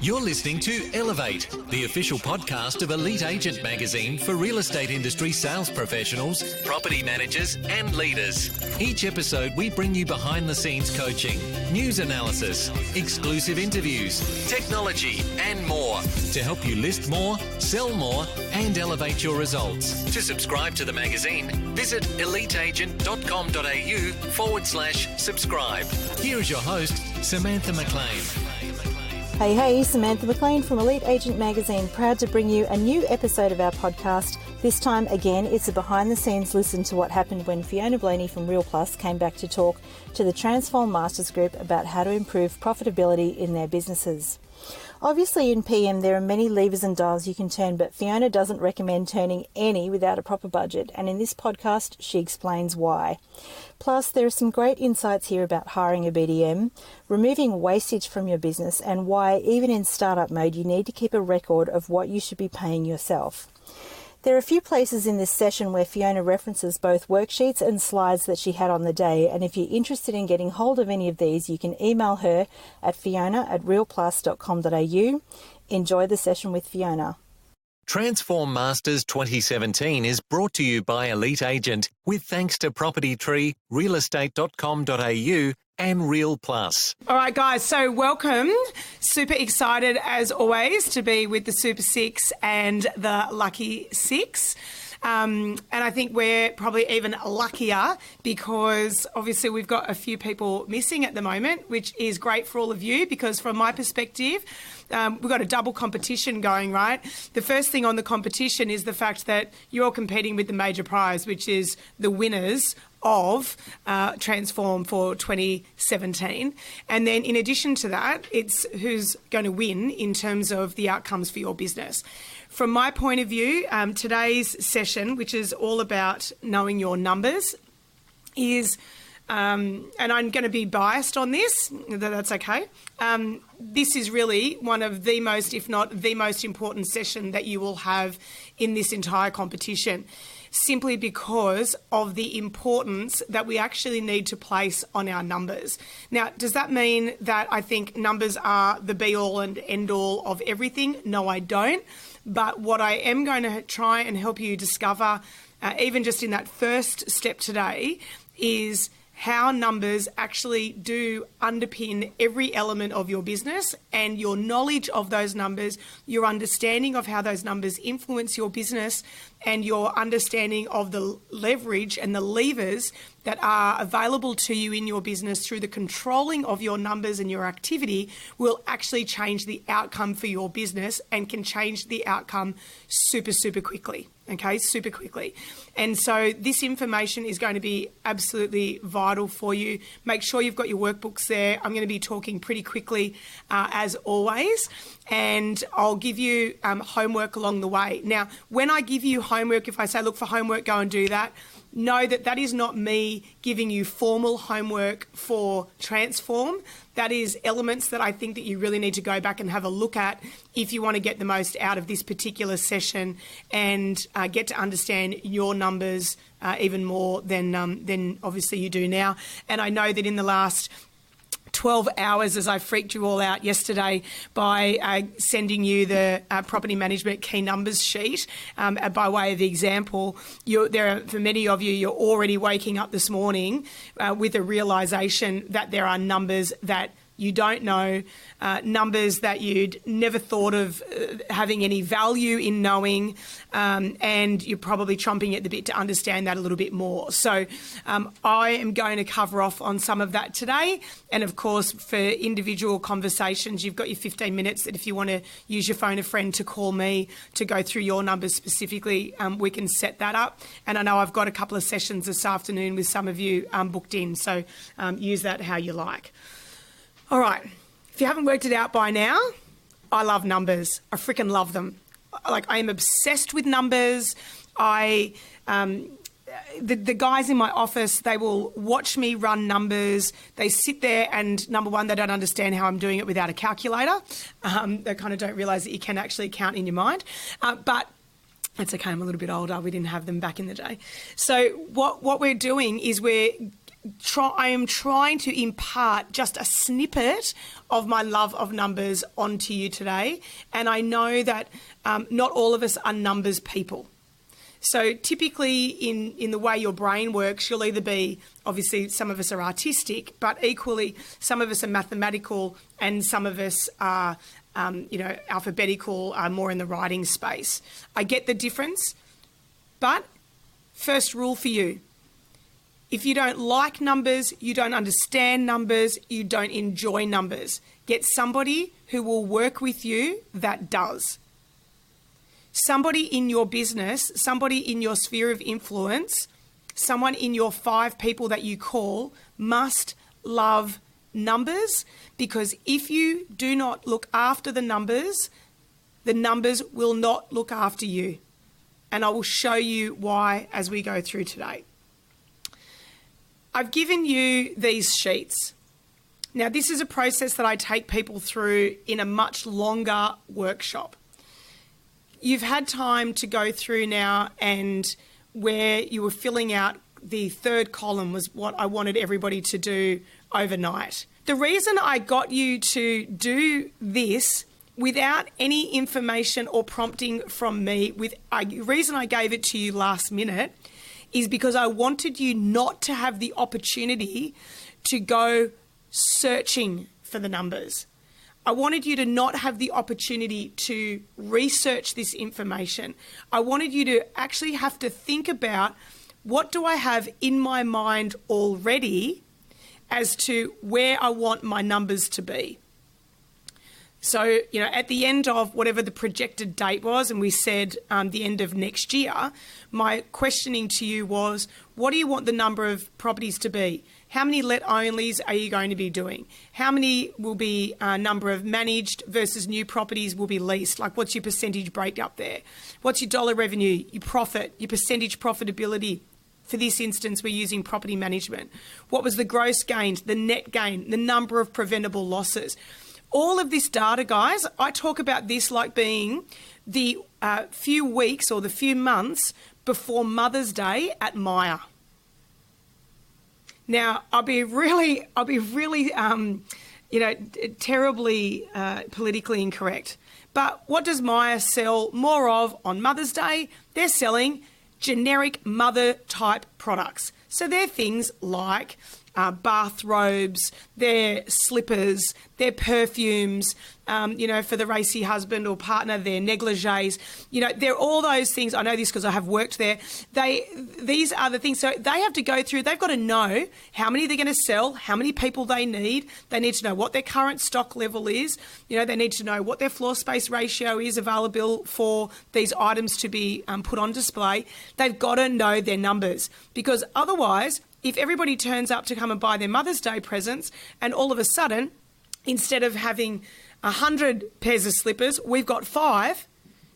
You're listening to Elevate, the official podcast of Elite Agent magazine for real estate industry sales professionals, property managers, and leaders. Each episode, we bring you behind the scenes coaching, news analysis, exclusive interviews, technology, and more to help you list more, sell more, and elevate your results. To subscribe to the magazine, visit eliteagent.com.au/subscribe. Here is your host, Samantha McLean. Hey, Samantha McLean from Elite Agent Magazine, proud to bring you a new episode of our podcast. This time, again, it's a behind-the-scenes listen to what happened when Fiona Blayney from Real Plus came back to talk to the Transform Masters Group about how to improve profitability in their businesses. Obviously, in PM, there are many levers and dials you can turn, but Fiona doesn't recommend turning any without a proper budget, and in this podcast, she explains why. Plus, there are some great insights here about hiring a BDM, removing wastage from your business, and why, even in startup mode, you need to keep a record of what you should be paying yourself. There are a few places in this session where Fiona references both worksheets and slides that she had on the day, and if you're interested in getting hold of any of these, you can email her at fiona@realplus.com.au. Enjoy the session with Fiona. Transform Masters 2017 is brought to you by Elite Agent with thanks to PropertyTree, realestate.com.au, and Real Plus. All right, guys, so welcome. Super excited, as always, to be with the Super Six and the Lucky Six. And I think we're probably even luckier because obviously we've got a few people missing at the moment, which is great for all of you because from my perspective, we've got a double competition going, right? The first thing on the competition is the fact that you're competing with the major prize, which is the winners of Transform for 2017. And then in addition to that, it's who's going to win in terms of the outcomes for your business. From my point of view, today's session, which is all about knowing your numbers, is, and I'm going to be biased on this, that's okay. This is really one of the most, if not the most important session that you will have in this entire competition, simply because of the importance that we actually need to place on our numbers. Now, does that mean that I think numbers are the be-all and end-all of everything? No, I don't. But what I am going to try and help you discover, even just in that first step today, is how numbers actually do underpin every element of your business, and your knowledge of those numbers, your understanding of how those numbers influence your business, and your understanding of the leverage and the levers that are available to you in your business through the controlling of your numbers and your activity will actually change the outcome for your business and can change the outcome super, super quickly. Okay, super quickly. And so this information is going to be absolutely vital for you. Make sure you've got your workbooks there. I'm going to be talking pretty quickly as always, and I'll give you homework along the way. Now, when I give you homework, if I say, look for homework, go and do that, know that that is not me giving you formal homework for Transform. That is elements that I think that you really need to go back and have a look at if you want to get the most out of this particular session and get to understand your numbers even more than obviously you do now. And I know that in the last 12 hours, as I freaked you all out yesterday by sending you the property management key numbers sheet by way of example, for many of you, you're already waking up this morning with a realisation that there are numbers that you don't know, numbers that you'd never thought of having any value in knowing, and you're probably chomping at the bit to understand that a little bit more. So I am going to cover off on some of that today. And of course, for individual conversations, you've got your 15 minutes that if you want to use your phone a friend to call me to go through your numbers specifically, we can set that up. And I know I've got a couple of sessions this afternoon with some of you booked in, so use that how you like. All right, if you haven't worked it out by now, I love numbers. I freaking love them. Like, I am obsessed with numbers. The guys in my office, they will watch me run numbers. They sit there and, number one, they don't understand how I'm doing it without a calculator. They kind of don't realise that you can actually count in your mind. But it's okay, I'm a little bit older. We didn't have them back in the day. So what we're doing is we're I am trying to impart just a snippet of my love of numbers onto you today. And I know that not all of us are numbers people. So typically in the way your brain works, you'll either be, obviously some of us are artistic, but equally some of us are mathematical and some of us are, alphabetical, more in the writing space. I get the difference, but first rule for you. If you don't like numbers, you don't understand numbers, you don't enjoy numbers, get somebody who will work with you that does. Somebody in your business, somebody in your sphere of influence, someone in your 5 people that you call must love numbers, because if you do not look after the numbers will not look after you. And I will show you why as we go through today. I've given you these sheets. Now, this is a process that I take people through in a much longer workshop. You've had time to go through now, and where you were filling out the 3rd column was what I wanted everybody to do overnight. The reason I got you to do this without any information or prompting from me, the reason I gave it to you last minute is because I wanted you not to have the opportunity to go searching for the numbers. I wanted you to not have the opportunity to research this information. I wanted you to actually have to think about, what do I have in my mind already as to where I want my numbers to be? So, at the end of whatever the projected date was, and we said the end of next year, my questioning to you was, what do you want the number of properties to be? How many let-onlys are you going to be doing? How many will be number of managed versus new properties will be leased? Like, what's your percentage breakup there? What's your dollar revenue, your profit, your percentage profitability? For this instance, we're using property management. What was the gross gain, the net gain, the number of preventable losses? All of this data, guys, I talk about this like being the few weeks or the few months before Mother's Day at Myer. Now, I'll be really, terribly politically incorrect. But what does Myer sell more of on Mother's Day? They're selling generic mother type products. So they're things like bathrobes, their slippers, their perfumes, for the racy husband or partner, their negligees. They're all those things. I know this because I have worked there. These are the things. So they have to go through, they've got to know how many they're going to sell, how many people they need. They need to know what their current stock level is. They need to know what their floor space ratio is available for these items to be put on display. They've got to know their numbers, because otherwise, if everybody turns up to come and buy their Mother's Day presents and all of a sudden, instead of having 100 pairs of slippers, we've got 5,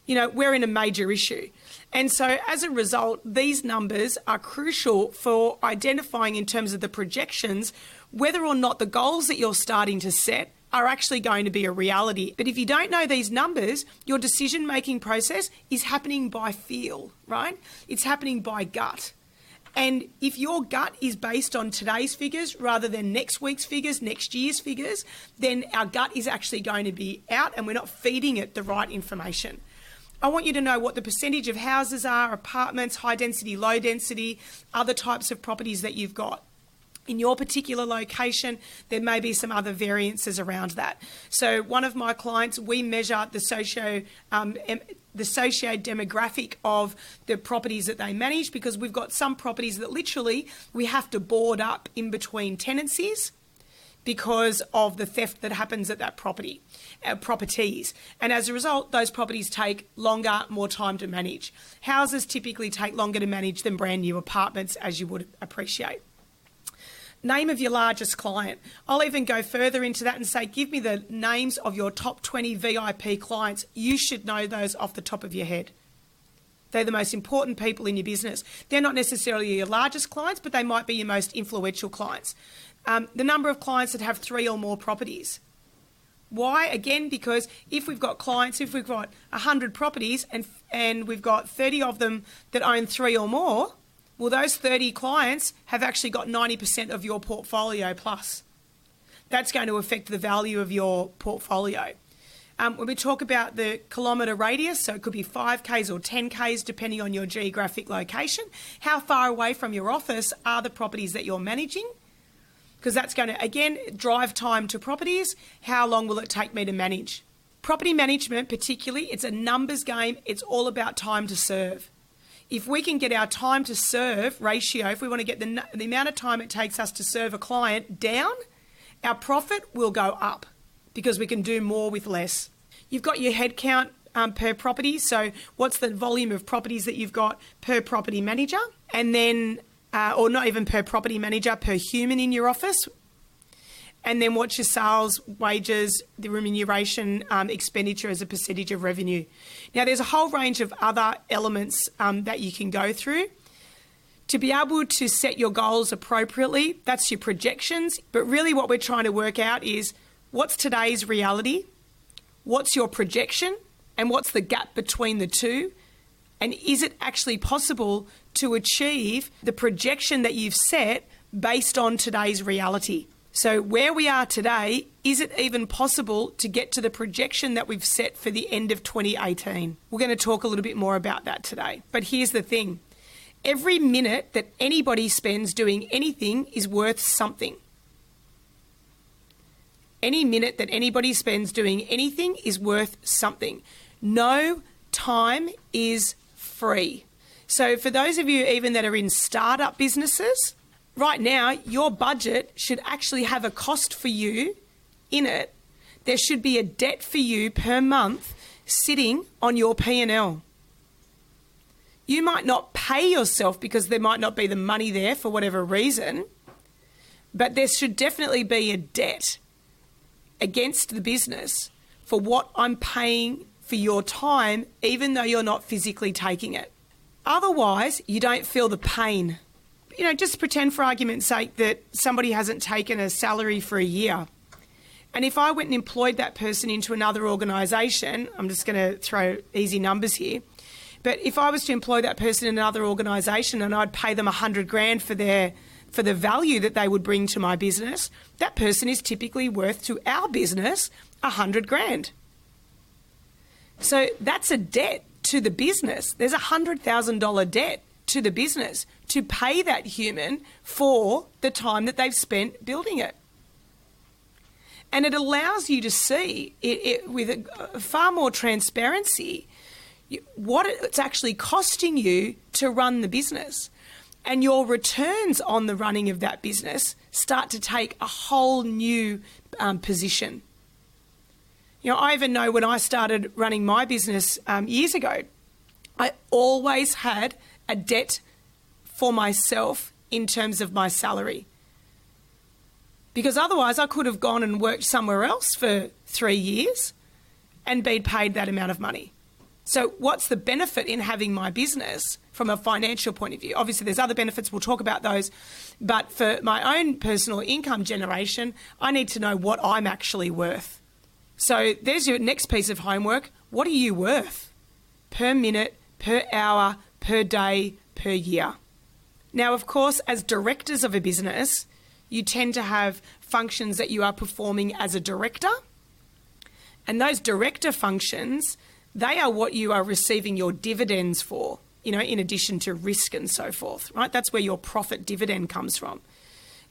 we're in a major issue. And so as a result, these numbers are crucial for identifying, in terms of the projections, whether or not the goals that you're starting to set are actually going to be a reality. But if you don't know these numbers, your decision-making process is happening by feel, right? It's happening by gut. And if your gut is based on today's figures rather than next week's figures, next year's figures, then our gut is actually going to be out and we're not feeding it the right information. I want you to know what the percentage of houses are, apartments, high density, low density, other types of properties that you've got. In your particular location, there may be some other variances around that. So one of my clients, we measure the socio-demographic of the properties that they manage, because we've got some properties that literally we have to board up in between tenancies because of the theft that happens at that properties. And as a result, those properties take longer, more time to manage. Houses typically take longer to manage than brand new apartments, as you would appreciate. Name of your largest client. I'll even go further into that and say, give me the names of your top 20 VIP clients. You should know those off the top of your head. They're the most important people in your business. They're not necessarily your largest clients, but they might be your most influential clients. The number of clients that have 3 or more properties. Why? Again, because if we've got 100 properties and we've got 30 of them that own 3 or more, Well, those 30 clients have actually got 90% of your portfolio plus. That's going to affect the value of your portfolio. When we talk about the kilometre radius, so it could be 5Ks or 10Ks depending on your geographic location, how far away from your office are the properties that you're managing? Because that's going to, again, drive time to properties. How long will it take me to manage? Property management particularly, it's a numbers game. It's all about time to serve. If we can get our time to serve ratio, if we want to get the amount of time it takes us to serve a client down, our profit will go up because we can do more with less. You've got your head count per property. So what's the volume of properties that you've got per property manager? And then, or not even per property manager, per human in your office. And then what's your sales, wages, the remuneration expenditure as a percentage of revenue. Now, there's a whole range of other elements that you can go through. To be able to set your goals appropriately, that's your projections. But really what we're trying to work out is what's today's reality, what's your projection, and what's the gap between the two? And is it actually possible to achieve the projection that you've set based on today's reality? So where we are today, is it even possible to get to the projection that we've set for the end of 2018? We're going to talk a little bit more about that today. But here's the thing. Every minute that anybody spends doing anything is worth something. Any minute that anybody spends doing anything is worth something. No time is free. So for those of you even that are in startup businesses, right now, your budget should actually have a cost for you in it. There should be a debt for you per month sitting on your P&L. You might not pay yourself because there might not be the money there for whatever reason, but there should definitely be a debt against the business for what I'm paying for your time, even though you're not physically taking it. Otherwise, you don't feel the pain. You know, just pretend for argument's sake that somebody hasn't taken a salary for a year. And if I went and employed that person into another organisation, I'm just going to throw easy numbers here, but if I was to employ that person in another organisation and I'd pay them $100,000 for the value that they would bring to my business, that person is typically worth to our business $100,000. So that's a debt to the business. There's a $100,000 debt to the business to pay that human for the time that they've spent building it. And it allows you to see it with a far more transparency what it's actually costing you to run the business. And your returns on the running of that business start to take a whole new position. You know, I even know when I started running my business years ago, I always had a debt for myself in terms of my salary. Because otherwise I could have gone and worked somewhere else for 3 years and been paid that amount of money. So what's the benefit in having my business from a financial point of view? Obviously, there's other benefits. We'll talk about those. But for my own personal income generation, I need to know what I'm actually worth. So there's your next piece of homework. What are you worth per minute, per hour, per day, per year? Now, of course, as directors of a business, you tend to have functions that you are performing as a director. And those director functions, they are what you are receiving your dividends for, you know, in addition to risk and so forth, right? That's where your profit dividend comes from.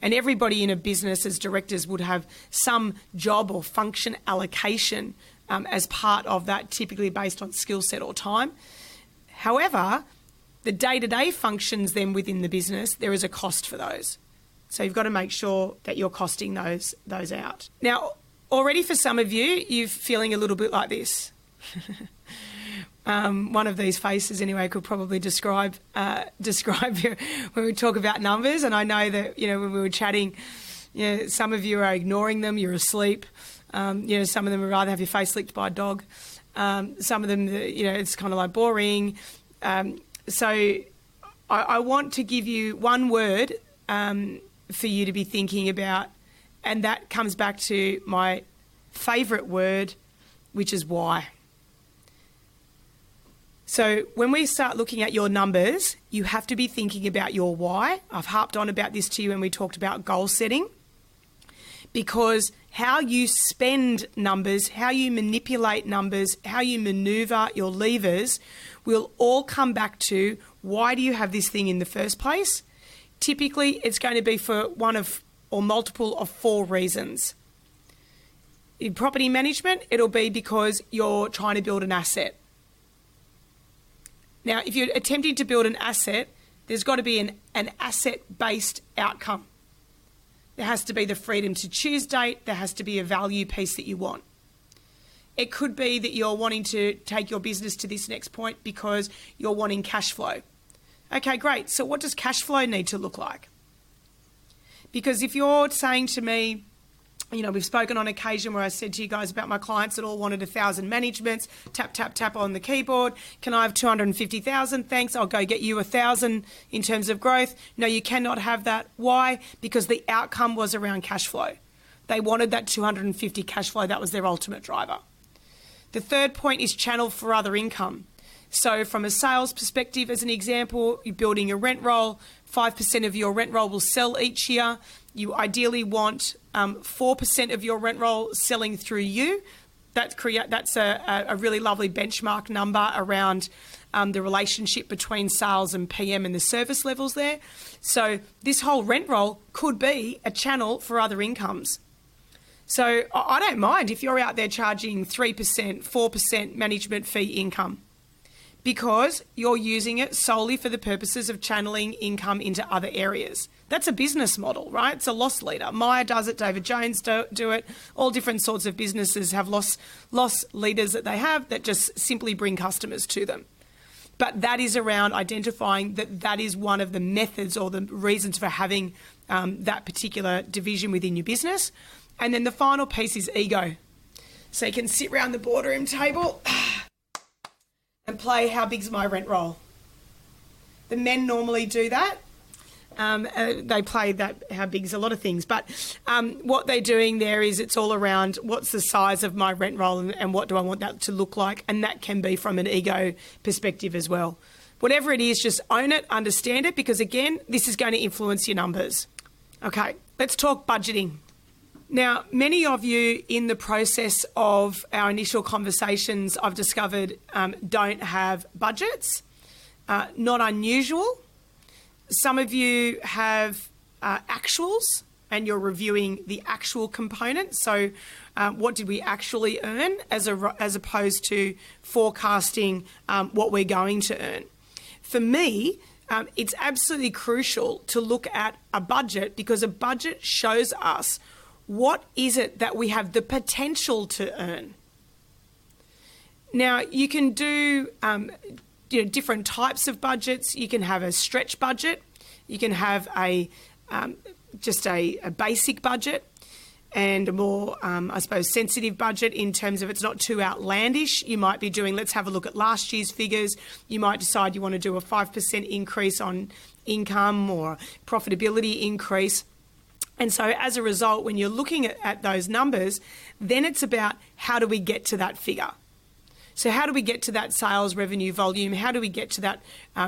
And everybody in a business as directors would have some job or function allocation as part of that, typically based on skill set or time. However, the day-to-day functions then within the business, there is a cost for those. So you've got to make sure that you're costing those out. Now, already for some of you, you're feeling a little bit like this. One of these faces, anyway, could probably describe your, when we talk about numbers. And I know that, you know, when we were chatting, you know, some of you are ignoring them. You're asleep. You know, some of them would rather have your face licked by a dog. Some of them, you know, it's kind of like boring. So I want to give you one word for you to be thinking about, and that comes back to my favourite word, which is why. So when we start looking at your numbers, you have to be thinking about your why. I've harped on about this to you when we talked about goal setting, because how you spend numbers, how you manipulate numbers, how you maneuver your levers will all come back to why do you have this thing in the first place? Typically, it's going to be for one of or multiple of 4 reasons. In property management, it'll be because you're trying to build an asset. Now, if you're attempting to build an asset, there's got to be an asset-based outcome. There has to be the freedom to choose date. There has to be a value piece that you want. It could be that you're wanting to take your business to this next point because you're wanting cash flow. Okay, great. So what does cash flow need to look like? Because if you're saying to me, you know, we've spoken on occasion where I said to you guys about my clients that all wanted 1,000 managements, tap, tap, tap on the keyboard. Can I have 250,000? Thanks, I'll go get you 1,000 in terms of growth. No, you cannot have that. Why? Because the outcome was around cash flow. They wanted that 250 cash flow. That was their ultimate driver. The third point is channel for other income. So from a sales perspective, as an example, you're building a rent roll, 5% of your rent roll will sell each year. You ideally want 4% of your rent roll selling through you. That's a really lovely benchmark number around the relationship between sales and PM and the service levels there. So this whole rent roll could be a channel for other incomes. So I don't mind if you're out there charging 3%, 4% management fee income, because you're using it solely for the purposes of channeling income into other areas. That's a business model, right? It's a loss leader. Myer does it, David Jones do it. All different sorts of businesses have loss leaders that they have that just simply bring customers to them. But that is around identifying that is one of the methods or the reasons for having that particular division within your business. And then the final piece is ego. So you can sit around the boardroom table and play how big's my rent roll. The men normally do that. They play that how big's a lot of things. But what they're doing there is it's all around what's the size of my rent roll and what do I want that to look like. And that can be from an ego perspective as well. Whatever it is, just own it, understand it, because again, this is going to influence your numbers. Okay, let's talk budgeting. Now, many of you in the process of our initial conversations, I've discovered, don't have budgets. Not unusual. Some of you have actuals and you're reviewing the actual component. So what did we actually earn as opposed to forecasting what we're going to earn. For me, it's absolutely crucial to look at a budget, because a budget shows us what is it that we have the potential to earn. Now, you can do different types of budgets. You can have a stretch budget. You can have just a basic budget, and a more, sensitive budget in terms of it's not too outlandish. You might be doing, let's have a look at last year's figures. You might decide you want to do a 5% increase on income or profitability increase. And so as a result, when you're looking at those numbers, then it's about how do we get to that figure? So how do we get to that sales revenue volume? How do we get to that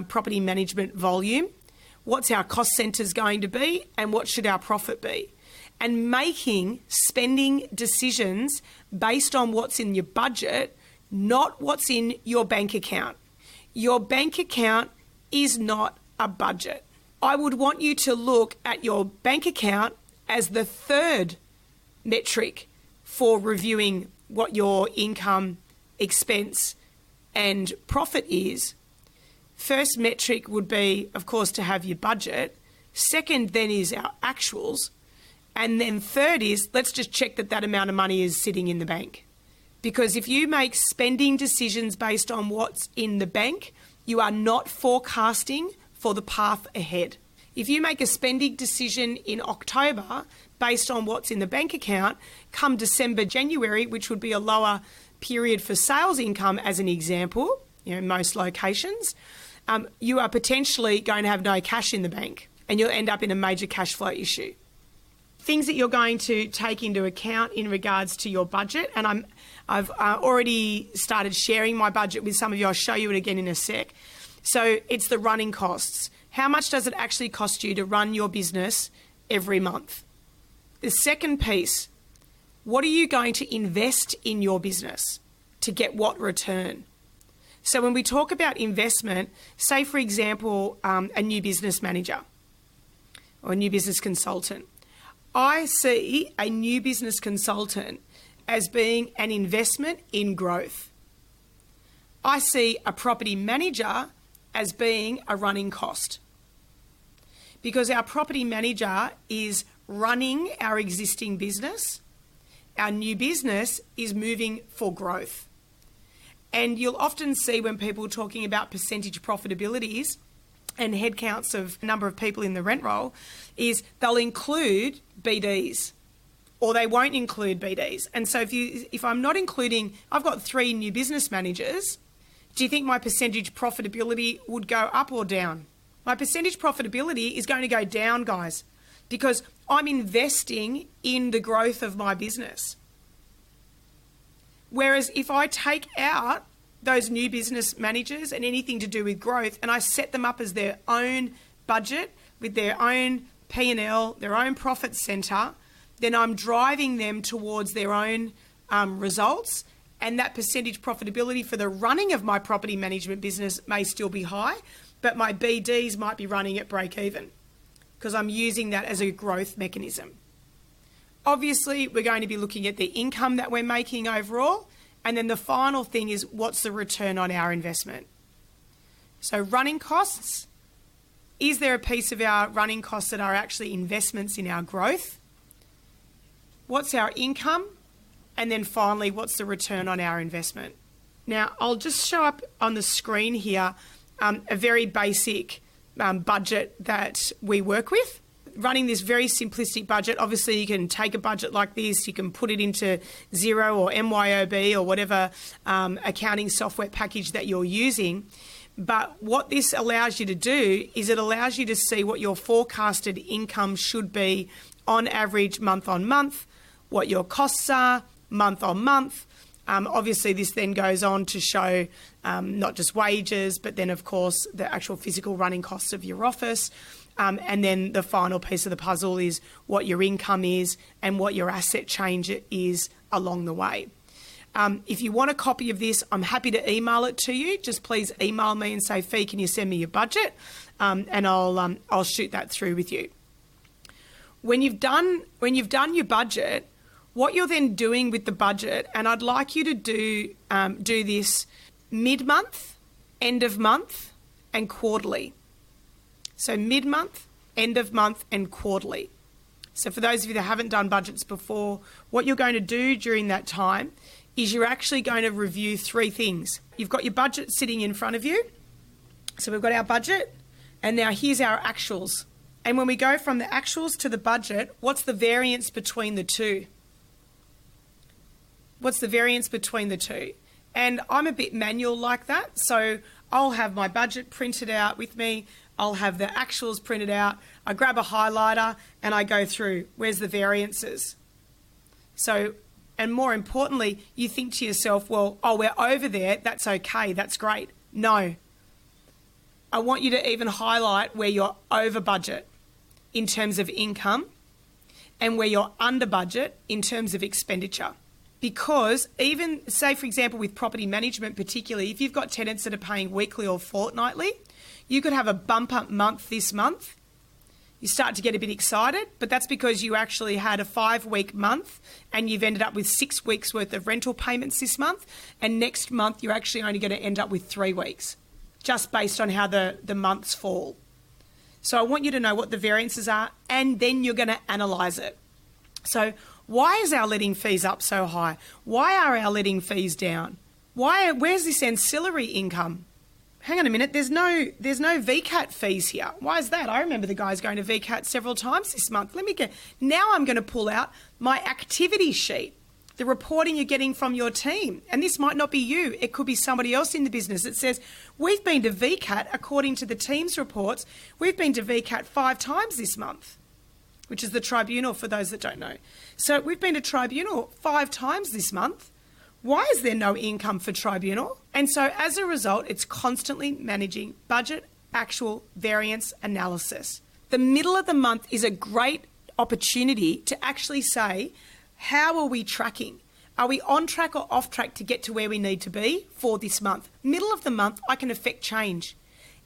property management volume? What's our cost centres going to be? And what should our profit be? And making spending decisions based on what's in your budget, not what's in your bank account. Your bank account is not a budget. I would want you to look at your bank account as the third metric for reviewing what your income, expense and profit is. First metric would be, of course, to have your budget. Second then is our actuals. And then third is, let's just check that amount of money is sitting in the bank. Because if you make spending decisions based on what's in the bank, you are not forecasting for the path ahead. If you make a spending decision in October based on what's in the bank account, come December, January, which would be a lower period for sales income as an example, most locations, you are potentially going to have no cash in the bank and you'll end up in a major cash flow issue. things that you're going to take into account in regards to your budget. And I've already started sharing my budget with some of you. I'll show you it again in a sec. So it's the running costs. How much does it actually cost you to run your business every month? The second piece, what are you going to invest in your business to get what return? So when we talk about investment, say for example, a new business manager or a new business consultant. I see a new business consultant as being an investment in growth. I see a property manager as being a running cost, because our property manager is running our existing business. Our new business is moving for growth. And you'll often see when people are talking about percentage profitabilities and headcounts of number of people in the rent roll, is they'll include BDs or they won't include BDs. And so if I'm not including, I've got 3 new business managers, do you think my percentage profitability would go up or down? My percentage profitability is going to go down, guys, because I'm investing in the growth of my business. Whereas if I take out those new business managers and anything to do with growth and I set them up as their own budget with their own P&L, their own profit centre, then I'm driving them towards their own results, and that percentage profitability for the running of my property management business may still be high, but my BDs might be running at break even because I'm using that as a growth mechanism. Obviously, we're going to be looking at the income that we're making overall, and then the final thing is what's the return on our investment. So running costs, is there a piece of our running costs that are actually investments in our growth? What's our income? And then finally, what's the return on our investment? Now, I'll just show up on the screen here a very basic budget that we work with. Running this very simplistic budget, obviously you can take a budget like this, you can put it into Xero or MYOB or whatever accounting software package that you're using. But what this allows you to do is it allows you to see what your forecasted income should be on average month on month, what your costs are month on month. Obviously, this then goes on to show not just wages, but then, of course, the actual physical running costs of your office. And then the final piece of the puzzle is what your income is and what your asset change is along the way. If you want a copy of this, I'm happy to email it to you. Just please email me and say, Fee, can you send me your budget? And I'll shoot that through with you. When you've done your budget, what you're then doing with the budget, and I'd like you to do this mid-month, end of month, and quarterly. So mid-month, end of month, and quarterly. So for those of you that haven't done budgets before, what you're going to do during that time is you're actually going to review 3 things. You've got your budget sitting in front of you. So we've got our budget, and now here's our actuals. And when we go from the actuals to the budget, what's the variance between the two? What's the variance between the two? And I'm a bit manual like that. So I'll have my budget printed out with me. I'll have the actuals printed out. I grab a highlighter and I go through, where's the variances? So, and more importantly, you think to yourself, well, we're over there. That's okay. That's great. No. I want you to even highlight where you're over budget in terms of income and where you're under budget in terms of expenditure. Because even, say, for example, with property management particularly, if you've got tenants that are paying weekly or fortnightly, you could have a bump up month this month. You start to get a bit excited, but that's because you actually had a 5-week month and you've ended up with 6 weeks worth of rental payments this month. And next month, you're actually only going to end up with 3 weeks, just based on how the months fall. So I want you to know what the variances are, and then you're going to analyse it. So why is our letting fees up so high? Why are our letting fees down? Where's this ancillary income? Hang on a minute, there's no VCAT fees here. Why is that? I remember the guys going to VCAT several times this month. Now I'm going to pull out my activity sheet, the reporting you're getting from your team. And this might not be you. It could be somebody else in the business that says, we've been to VCAT, according to the team's reports, we've been to VCAT 5 times this month. which is the tribunal for those that don't know. So we've been to tribunal 5 times this month. Why is there no income for tribunal? And so as a result, it's constantly managing budget, actual, variance analysis. The middle of the month is a great opportunity to actually say, how are we tracking? Are we on track or off track to get to where we need to be for this month? Middle of the month, I can affect change.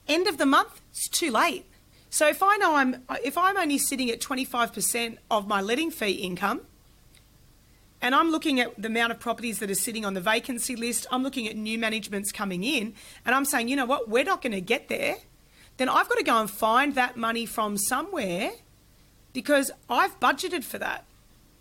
End of the month, it's too late. So if I know if I'm only sitting at 25% of my letting fee income, and I'm looking at the amount of properties that are sitting on the vacancy list, I'm looking at new managements coming in, and I'm saying, you know what, we're not going to get there, then I've got to go and find that money from somewhere because I've budgeted for that.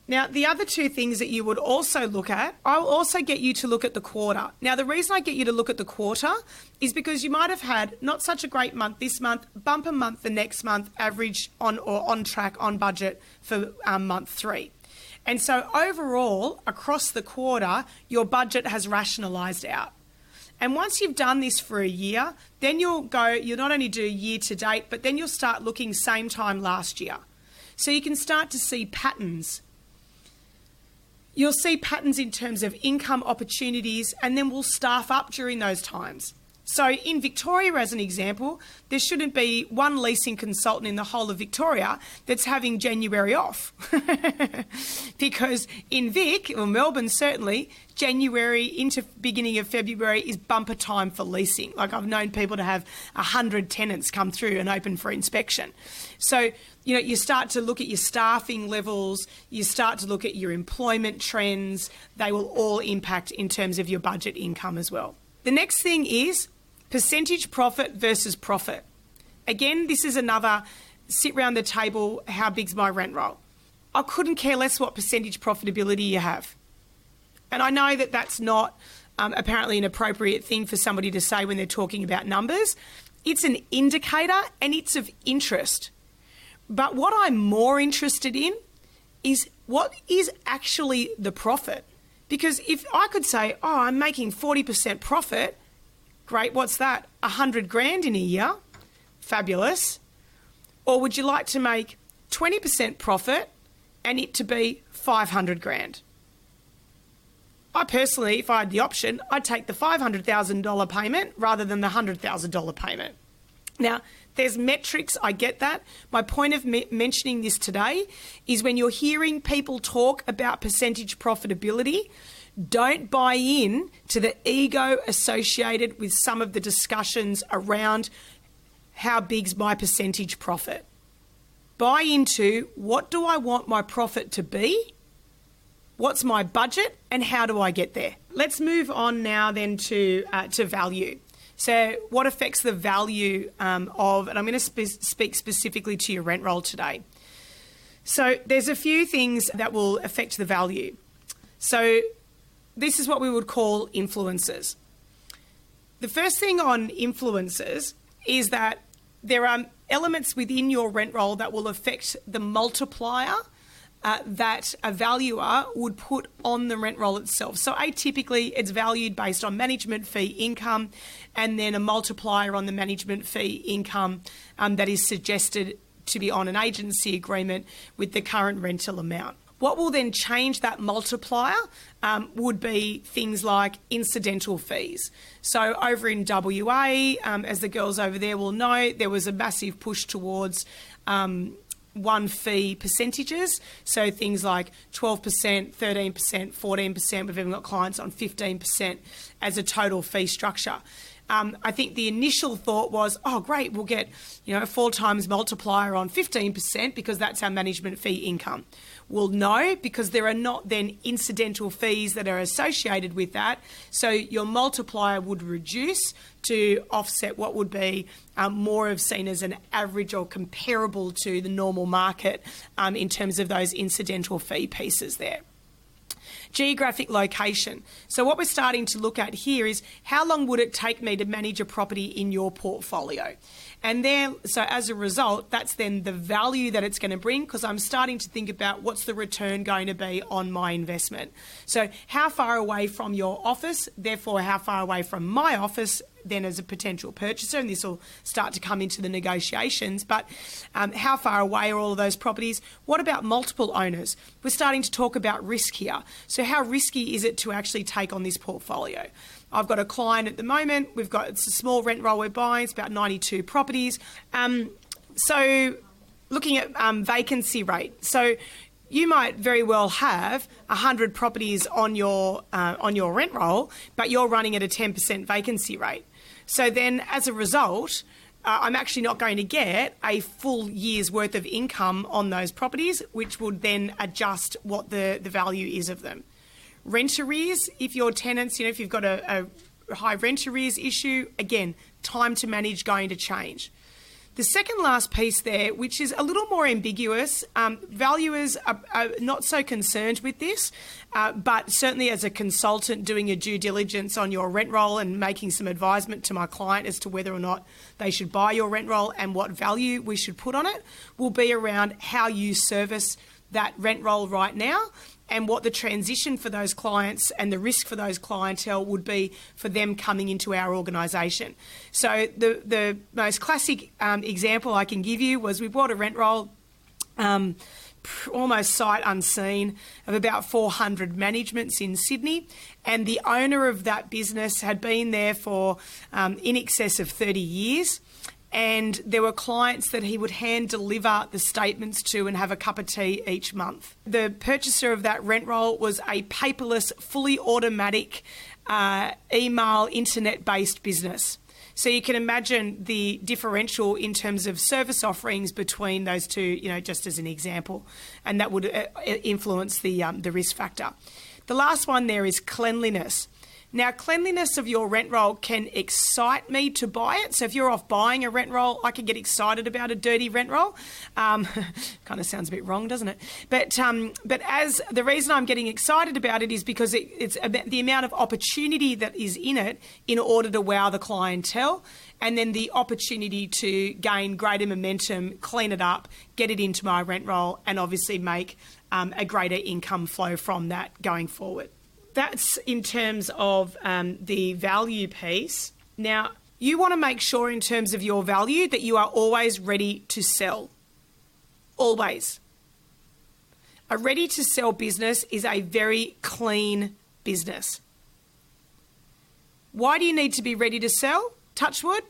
Now, the other 2 things that you would also look at, I'll also get you to look at the quarter. Now, the reason I get you to look at the quarter is because you might have had not such a great month this month, bumper month the next month, average on track, on budget for month 3. And so overall, across the quarter, your budget has rationalised out. And once you've done this for a year, then you'll not only do year to date, but then you'll start looking same time last year. So you can start to see patterns. You'll see patterns in terms of income opportunities, and then we'll staff up during those times. So in Victoria, as an example, there shouldn't be one leasing consultant in the whole of Victoria that's having January off. Because in Vic, or Melbourne certainly, January into beginning of February is bumper time for leasing. Like I've known people to have 100 tenants come through and open for inspection. So, you know, you start to look at your staffing levels, you start to look at your employment trends. They will all impact in terms of your budget income as well. The next thing is percentage profit versus profit. Again, this is another sit round the table, how big's my rent roll? I couldn't care less what percentage profitability you have. And I know that that's not apparently an appropriate thing for somebody to say when they're talking about numbers. It's an indicator and it's of interest. But what I'm more interested in is what is actually the profit. Because if I could say, oh, I'm making 40% profit, great, what's that? 100 grand in a year? Fabulous. Or would you like to make 20% profit and it to be 500 grand? I personally, if I had the option, I'd take the $500,000 payment rather than the $100,000 payment. Now, there's metrics, I get that. My point of mentioning this today is when you're hearing people talk about percentage profitability, don't buy in to the ego associated with some of the discussions around how big's my percentage profit. Buy into what do I want my profit to be, what's my budget, and how do I get there? Let's move on now then to value. So what affects the value of, and I'm going to speak specifically to your rent roll today. So there's a few things that will affect the value. So this is what we would call influences. The first thing on influences is that there are elements within your rent roll that will affect the multiplier that a valuer would put on the rent roll itself. So atypically, it's valued based on management fee income and then a multiplier on the management fee income that is suggested to be on an agency agreement with the current rental amount. What will then change that multiplier would be things like incidental fees. So over in WA, as the girls over there will know, there was a massive push towards one fee percentages. So things like 12%, 13%, 14%. We've even got clients on 15% as a total fee structure. I think the initial thought was, oh, great, we'll get, a 4 times multiplier on 15% because that's our management fee income. Well, no, because there are not then incidental fees that are associated with that. So your multiplier would reduce to offset what would be more of seen as an average or comparable to the normal market in terms of those incidental fee pieces there. Geographic location. So what we're starting to look at here is how long would it take me to manage a property in your portfolio? And then, so as a result, that's then the value that it's going to bring because I'm starting to think about what's the return going to be on my investment. So how far away from your office, therefore how far away from my office then as a potential purchaser, and this will start to come into the negotiations. But how far away are all of those properties? What about multiple owners? We're starting to talk about risk here. So how risky is it to actually take on this portfolio? I've got a client at the moment. It's a small rent roll we're buying. It's about 92 properties. So looking at vacancy rate. So you might very well have 100 properties on your rent roll, but you're running at a 10% vacancy rate. So then as a result, I'm actually not going to get a full year's worth of income on those properties, which would then adjust what the value is of them. Rent arrears, if your tenants, if you've got a high rent arrears issue, again, time to manage going to change. The second last piece there, which is a little more ambiguous, valuers are not so concerned with this, but certainly as a consultant doing a due diligence on your rent roll and making some advisement to my client as to whether or not they should buy your rent roll and what value we should put on it, will be around how you service that rent roll right now and what the transition for those clients and the risk for those clientele would be for them coming into our organisation. So the most classic example I can give you was we bought a rent roll almost sight unseen of about 400 managements in Sydney, and the owner of that business had been there for in excess of 30 years. And there were clients that he would hand deliver the statements to and have a cup of tea each month. The purchaser of that rent roll was a paperless, fully automatic, email, internet-based business. So you can imagine the differential in terms of service offerings between those two, just as an example, and that would influence the risk factor. The last one there is cleanliness. Now, cleanliness of your rent roll can excite me to buy it. So if you're off buying a rent roll, I can get excited about a dirty rent roll. Kind of sounds a bit wrong, doesn't it? But as the reason I'm getting excited about it is because it's about the amount of opportunity that is in it in order to wow the clientele, and then the opportunity to gain greater momentum, clean it up, get it into my rent roll, and obviously make a greater income flow from that going forward. That's in terms of the value piece. Now, you want to make sure in terms of your value that you are always ready to sell. Always. A ready-to-sell business is a very clean business. Why do you need to be ready to sell? Touch wood.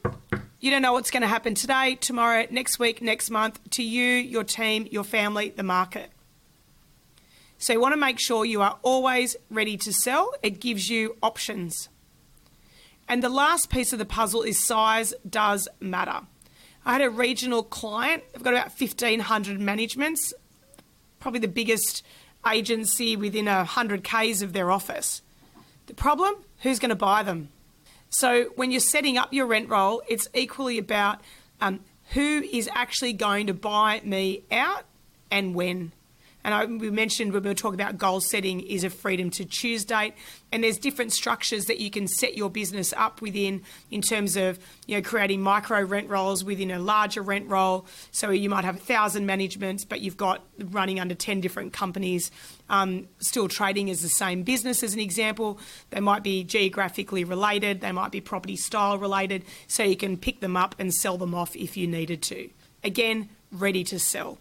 You don't know what's going to happen today, tomorrow, next week, next month, to you, your team, your family, the market. So you want to make sure you are always ready to sell. It gives you options. And the last piece of the puzzle is size does matter. I had a regional client. They've got about 1,500 managements, probably the biggest agency within 100 Ks of their office. The problem? Who's going to buy them? So when you're setting up your rent roll, it's equally about who is actually going to buy me out and when. And we mentioned when we were talking about goal setting is a freedom to choose date. And there's different structures that you can set your business up within in terms of, creating micro rent rolls within a larger rent roll. So you might have 1,000 managements, but you've got running under 10 different companies, still trading as the same business as an example. They might be geographically related. They might be property style related. So you can pick them up and sell them off if you needed to. Again, ready to sell.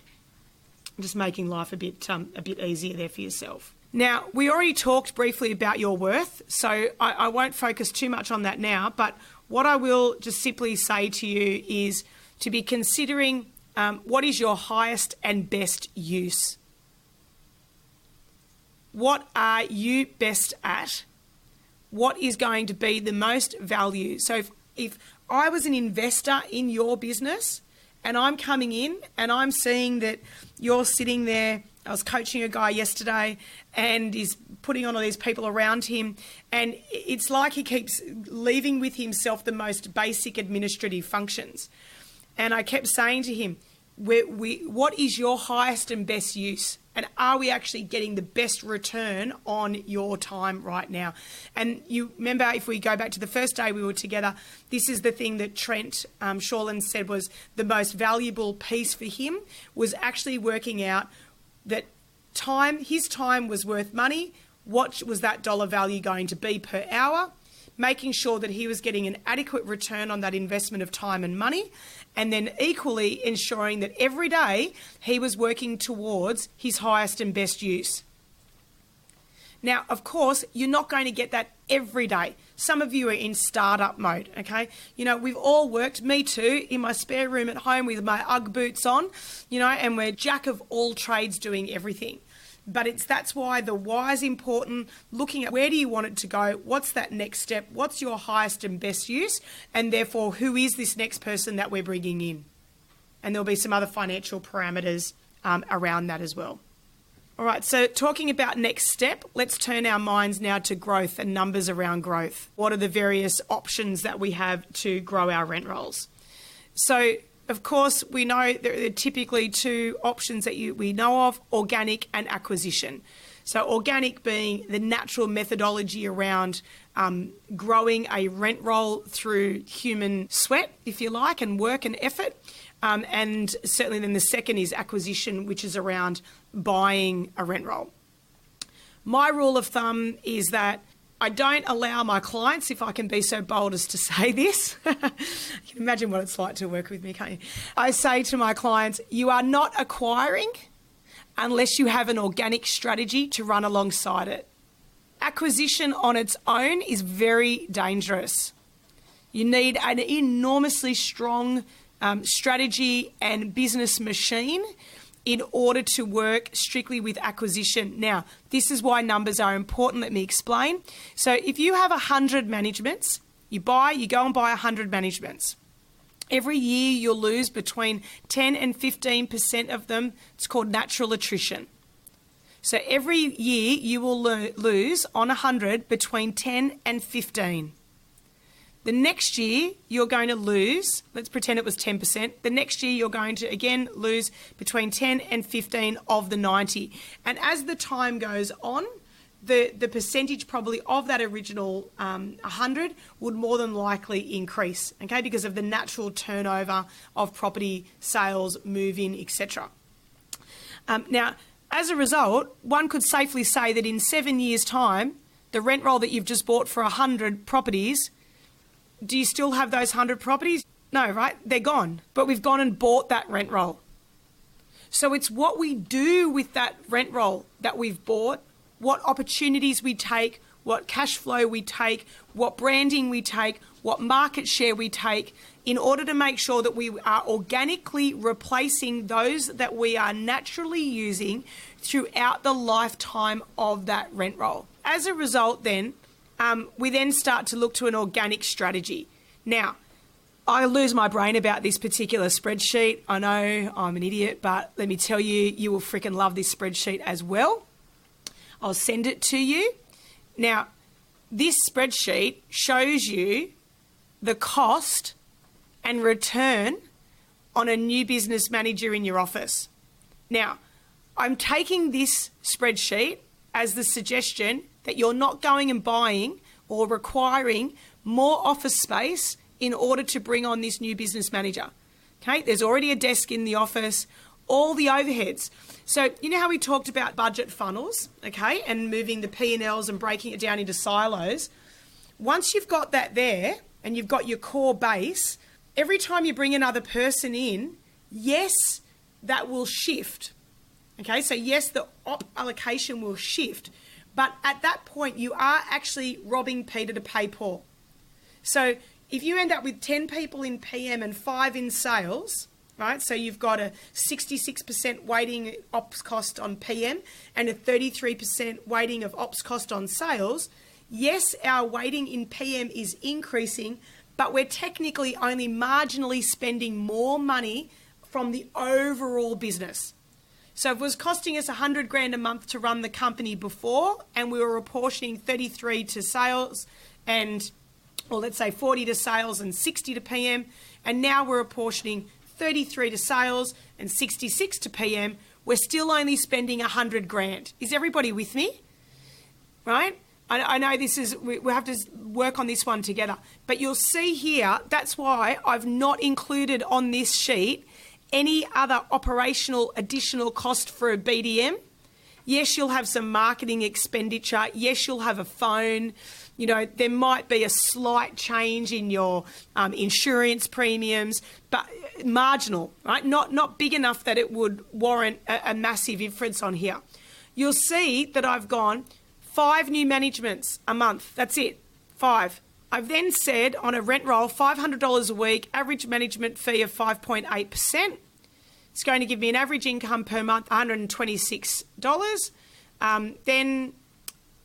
Just making life a bit easier there for yourself. Now, we already talked briefly about your worth, so I won't focus too much on that now, but what I will just simply say to you is to be considering what is your highest and best use. What are you best at? What is going to be the most value? So if I was an investor in your business, and I'm coming in and I'm seeing that you're sitting there. I was coaching a guy yesterday and he's putting on all these people around him, and it's like he keeps leaving with himself the most basic administrative functions. And I kept saying to him, what is your highest and best use? And are we actually getting the best return on your time right now? And you remember, if we go back to the first day we were together, this is the thing that Trent Shawland said was the most valuable piece for him, was actually working out that his time was worth money. What was that dollar value going to be per hour? making sure that he was getting an adequate return on that investment of time and money, and then equally ensuring that every day he was working towards his highest and best use. Now, of course, you're not going to get that every day. Some of you are in startup mode, okay? You know, we've all worked, me too, in my spare room at home with my Ugg boots on, you know, and we're jack of all trades doing everything. But that's why the why is important, looking at where do you want it to go, what's that next step, what's your highest and best use, and therefore who is this next person that we're bringing in. And there'll be some other financial parameters around that as well. All right, so talking about next step, let's turn our minds now to growth and numbers around growth. What are the various options that we have to grow our rent rolls? So, of course, we know there are typically two options that we know of, organic and acquisition. So organic being the natural methodology around growing a rent roll through human sweat, if you like, and work and effort. And certainly then the second is acquisition, which is around buying a rent roll. My rule of thumb is that I don't allow my clients, if I can be so bold as to say this, you can imagine what it's like to work with me, can't you? I say to my clients, you are not acquiring unless you have an organic strategy to run alongside it. Acquisition on its own is very dangerous. You need an enormously strong strategy and business machine in order to work strictly with acquisition. Now, this is why numbers are important. Let me explain. So if you have 100 managements, you go and buy 100 managements. Every year you'll lose between 10 and 15% of them. It's called natural attrition. So every year you will lose on 100 between 10 and 15. The next year, you're going to lose, let's pretend it was 10%. The next year, you're going to, again, lose between 10 and 15 of the 90. And as the time goes on, the percentage probably of that original 100 would more than likely increase, okay, because of the natural turnover of property sales, move-in, etc. Now, as a result, one could safely say that in 7 years' time, the rent roll that you've just bought for 100 properties, do you still have those 100 properties? No, right? They're gone. But we've gone and bought that rent roll. So it's what we do with that rent roll that we've bought, what opportunities we take, what cash flow we take, what branding we take, what market share we take, in order to make sure that we are organically replacing those that we are naturally using throughout the lifetime of that rent roll. As a result then, we then start to look to an organic strategy. Now, I lose my brain about this particular spreadsheet. I know I'm an idiot, but let me tell you, you will freaking love this spreadsheet as well. I'll send it to you. Now, this spreadsheet shows you the cost and return on a new business manager in your office. Now, I'm taking this spreadsheet as the suggestion that you're not going and buying or requiring more office space in order to bring on this new business manager. Okay, there's already a desk in the office, all the overheads. So you know how we talked about budget funnels, okay, and moving the P&Ls and breaking it down into silos? Once you've got that there and you've got your core base, every time you bring another person in, yes, that will shift. Okay, so yes, the op allocation will shift. But at that point, you are actually robbing Peter to pay Paul. So if you end up with 10 people in PM and 5 in sales, right? So you've got a 66% weighting ops cost on PM and a 33% weighting of ops cost on sales. Yes, our weighting in PM is increasing, but we're technically only marginally spending more money from the overall business. So if it was costing us $100,000 a month to run the company before, and we were apportioning 33 to sales or let's say 40 to sales and 60 to PM, and now we're apportioning 33 to sales and 66 to PM, we're still only spending $100,000. Is everybody with me? Right? I know this is, we have to work on this one together, but you'll see here, that's why I've not included on this sheet any other operational additional cost for a BDM, Yes, you'll have some marketing expenditure. Yes, you'll have a phone. You know, there might be a slight change in your insurance premiums, but marginal, right? Not big enough that it would warrant a massive difference on here. You'll see that I've gone 5 new managements a month. That's it, 5. I've then said on a rent roll, $500 a week, average management fee of 5.8%. It's going to give me an average income per month, $126. Then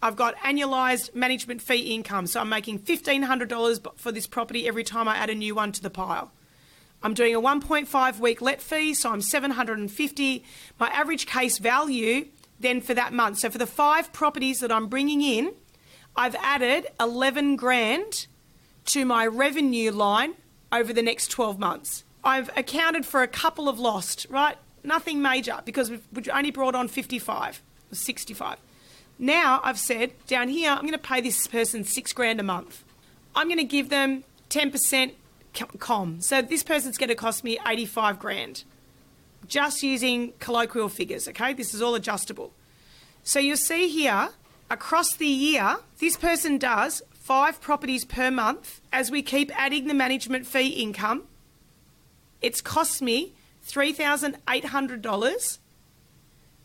I've got annualised management fee income. So I'm making $1,500 for this property every time I add a new one to the pile. I'm doing a 1.5 week let fee, so I'm $750. My average case value then for that month. So for the 5 properties that I'm bringing in, I've added 11 grand to my revenue line over the next 12 months. I've accounted for a couple of lost, right? Nothing major because we've only brought on 55 or 65. Now I've said down here, I'm going to pay this person $6 grand a month. I'm going to give them 10% com. So this person's going to cost me 85 grand. Just using colloquial figures, okay? This is all adjustable. So you'll see here, across the year, this person does 5 properties per month. As we keep adding the management fee income, it's cost me $3,800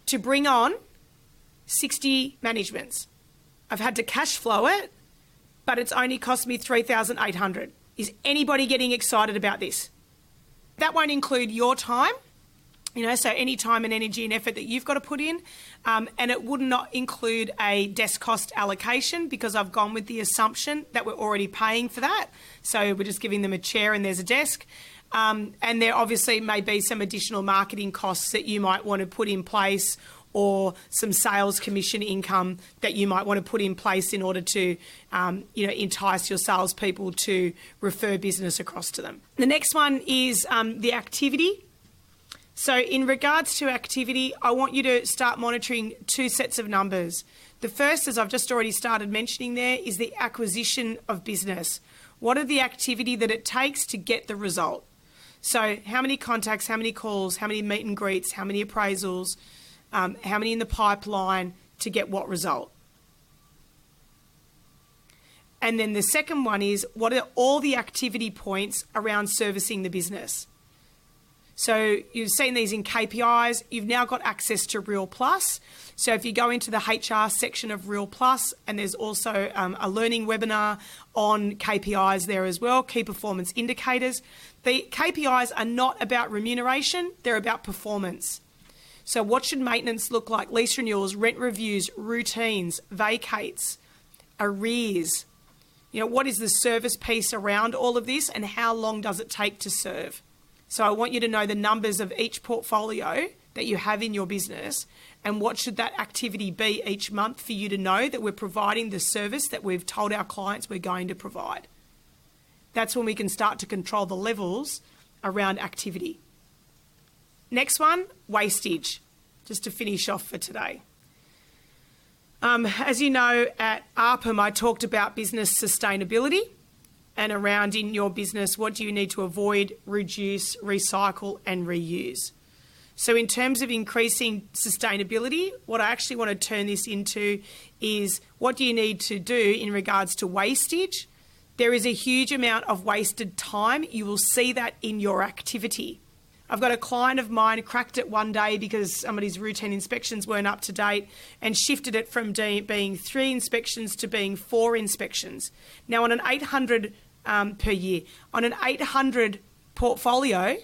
to bring on 60 managements. I've had to cash flow it, but it's only cost me $3,800. Is anybody getting excited about this? That won't include your time, you know, so any time and energy and effort that you've got to put in, and it would not include a desk cost allocation because I've gone with the assumption that we're already paying for that. So we're just giving them a chair and there's a desk. And there obviously may be some additional marketing costs that you might want to put in place or some sales commission income that you might want to put in place in order to, entice your salespeople to refer business across to them. The next one is the activity. So in regards to activity, I want you to start monitoring 2 sets of numbers. The first, as I've just already started mentioning there, is the acquisition of business. What are the activity that it takes to get the result? So how many contacts, how many calls, how many meet and greets, how many appraisals, how many in the pipeline to get what result? And then the second one is, what are all the activity points around servicing the business? So you've seen these in KPIs. You've now got access to Real Plus. So if you go into the HR section of Real Plus, and there's also a learning webinar on KPIs there as well, key performance indicators. The KPIs are not about remuneration, they're about performance. So what should maintenance look like? Lease renewals, rent reviews, routines, vacates, arrears. You know, what is the service piece around all of this and how long does it take to serve? So I want you to know the numbers of each portfolio that you have in your business and what should that activity be each month for you to know that we're providing the service that we've told our clients we're going to provide. That's when we can start to control the levels around activity. Next one, wastage, just to finish off for today. As you know, at ARPM, I talked about business sustainability and around in your business, what do you need to avoid, reduce, recycle and reuse? So in terms of increasing sustainability, what I actually want to turn this into is what do you need to do in regards to wastage? There is a huge amount of wasted time. You will see that in your activity. I've got a client of mine cracked it one day because somebody's routine inspections weren't up to date and shifted it from being 3 inspections to being 4 inspections. Now on an 800 per year, on an 800 portfolio,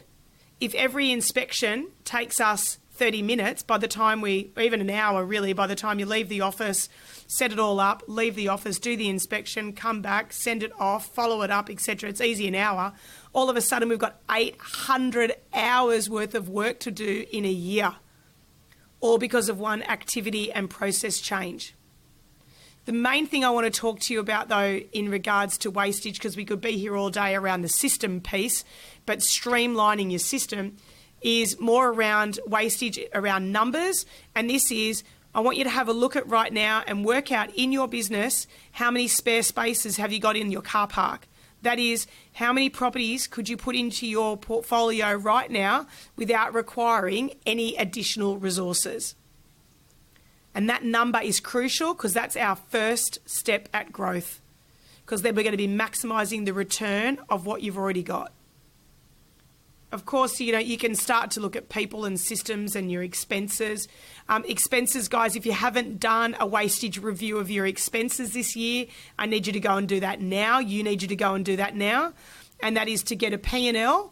if every inspection takes us 30 minutes, by the time or even an hour really, by the time you leave the office, set it all up, leave the office, do the inspection, come back, send it off, follow it up, etc. It's easy an hour. All of a sudden we've got 800 hours worth of work to do in a year, all because of one activity and process change. The main thing I want to talk to you about though in regards to wastage, because we could be here all day around the system piece, but streamlining your system is more around wastage, around numbers. And this is, I want you to have a look at right now and work out in your business how many spare spaces have you got in your car park. That is, how many properties could you put into your portfolio right now without requiring any additional resources? And that number is crucial because that's our first step at growth, because then we're going to be maximising the return of what you've already got. Of course, you can start to look at people and systems and your expenses. Expenses, guys, if you haven't done a wastage review of your expenses this year, I need you to go and do that now. You need you to go and do that now. And that is to get a P&L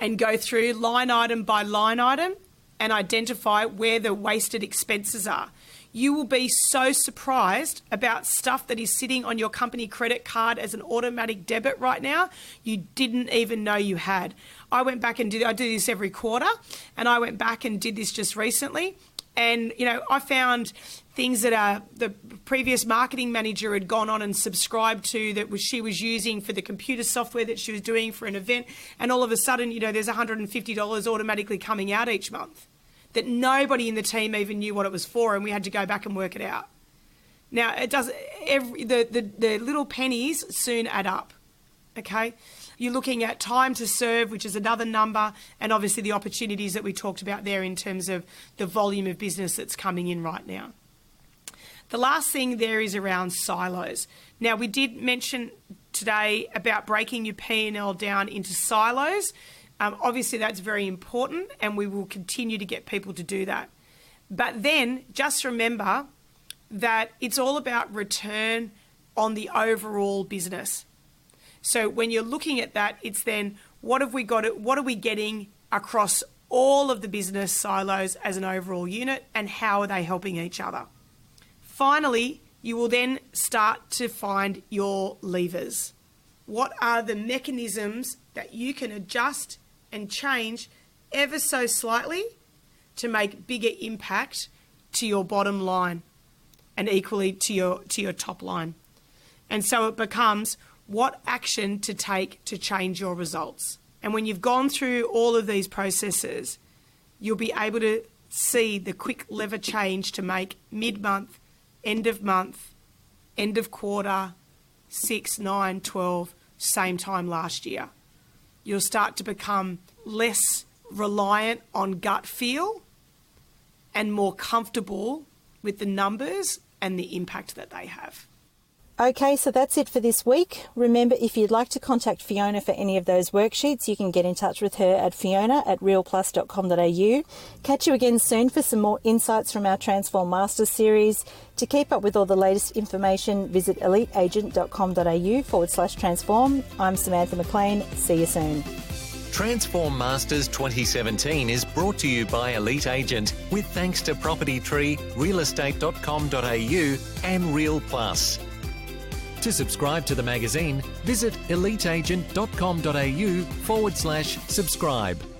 and go through line item by line item and identify where the wasted expenses are. You will be so surprised about stuff that is sitting on your company credit card as an automatic debit right now you didn't even know you had. I went back and I do this every quarter, and I went back and did this just recently. And, I found things that the previous marketing manager had gone on and subscribed to she was using for the computer software that she was doing for an event. And all of a sudden, there's $150 automatically coming out each month that nobody in the team even knew what it was for, and we had to go back and work it out. Now, the little pennies soon add up, okay? You're looking at time to serve, which is another number, and obviously the opportunities that we talked about there in terms of the volume of business that's coming in right now. The last thing there is around silos. Now, we did mention today about breaking your P&L down into silos. Obviously, that's very important, and we will continue to get people to do that. But then just remember that it's all about return on the overall business. So when you're looking at that, it's then what are we getting across all of the business silos as an overall unit, and how are they helping each other? Finally, you will then start to find your levers. What are the mechanisms that you can adjust and change ever so slightly to make bigger impact to your bottom line and equally to your top line? And so it becomes what action to take to change your results. And when you've gone through all of these processes, you'll be able to see the quick lever change to make mid-month, end of quarter, 6, 9, 12, same time last year. You'll start to become less reliant on gut feel and more comfortable with the numbers and the impact that they have. Okay, so that's it for this week. Remember, if you'd like to contact Fiona for any of those worksheets, you can get in touch with her at fiona@realplus.com.au. Catch you again soon for some more insights from our Transform Masters series. To keep up with all the latest information, visit eliteagent.com.au/transform. I'm Samantha McLean. See you soon. Transform Masters 2017 is brought to you by Elite Agent with thanks to PropertyTree, realestate.com.au and Real Plus. To subscribe to the magazine, visit eliteagent.com.au/subscribe.